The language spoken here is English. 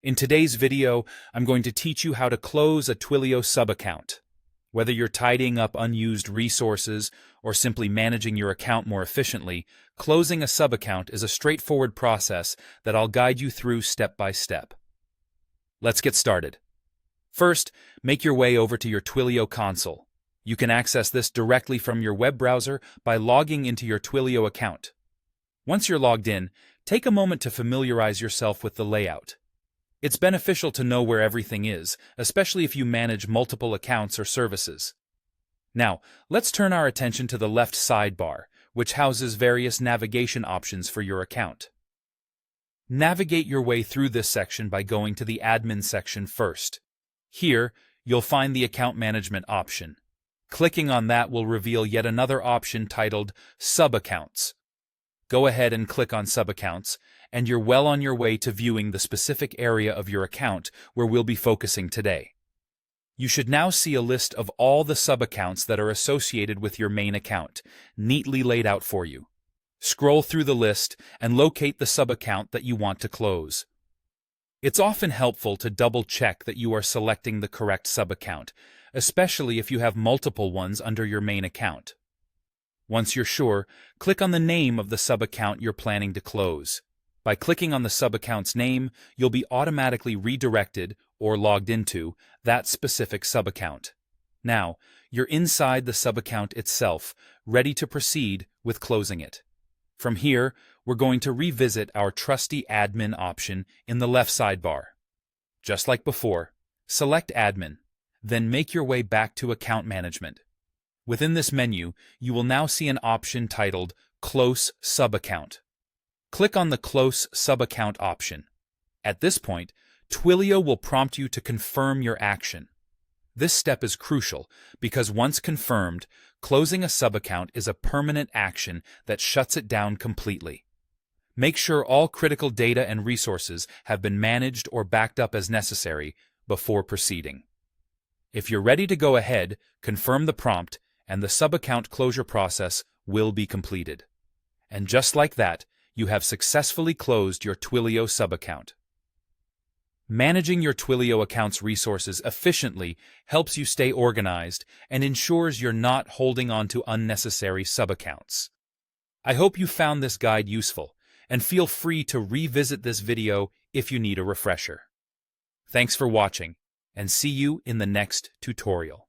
In today's video, I'm going to teach you how to close a Twilio Subaccount. Whether you're tidying up unused resources or simply managing your account more efficiently, closing a subaccount is a straightforward process that I'll guide you through step by step. Let's get started. First, make your way over to your Twilio console. You can access this directly from your web browser by logging into your Twilio account. Once you're logged in, take a moment to familiarize yourself with the layout. It's beneficial to know where everything is, especially if you manage multiple accounts or services. Now, let's turn our attention to the left sidebar, which houses various navigation options for your account. Navigate your way through this section by going to the Admin section first. Here, you'll find the Account Management option. Clicking on that will reveal yet another option titled Subaccounts. Go ahead and click on Subaccounts, and you're well on your way to viewing the specific area of your account where we'll be focusing today. You should now see a list of all the subaccounts that are associated with your main account, neatly laid out for you. Scroll through the list and locate the subaccount that you want to close. It's often helpful to double-check that you are selecting the correct subaccount, especially if you have multiple ones under your main account. Once you're sure, click on the name of the subaccount you're planning to close. By clicking on the subaccount's name, you'll be automatically redirected or logged into that specific subaccount. Now, you're inside the subaccount itself, ready to proceed with closing it. From here, we're going to revisit our trusty Admin option in the left sidebar. Just like before, select Admin, then make your way back to Account Management. Within this menu, you will now see an option titled Close Subaccount. Click on the Close Subaccount option. At this point, Twilio will prompt you to confirm your action. This step is crucial because once confirmed, closing a subaccount is a permanent action that shuts it down completely. Make sure all critical data and resources have been managed or backed up as necessary before proceeding. If you're ready to go ahead, confirm the prompt, and the subaccount closure process will be completed. And just like that, you have successfully closed your Twilio subaccount. Managing your Twilio account's resources efficiently helps you stay organized and ensures you're not holding on to unnecessary subaccounts. I hope you found this guide useful, and feel free to revisit this video if you need a refresher. Thanks for watching, and see you in the next tutorial.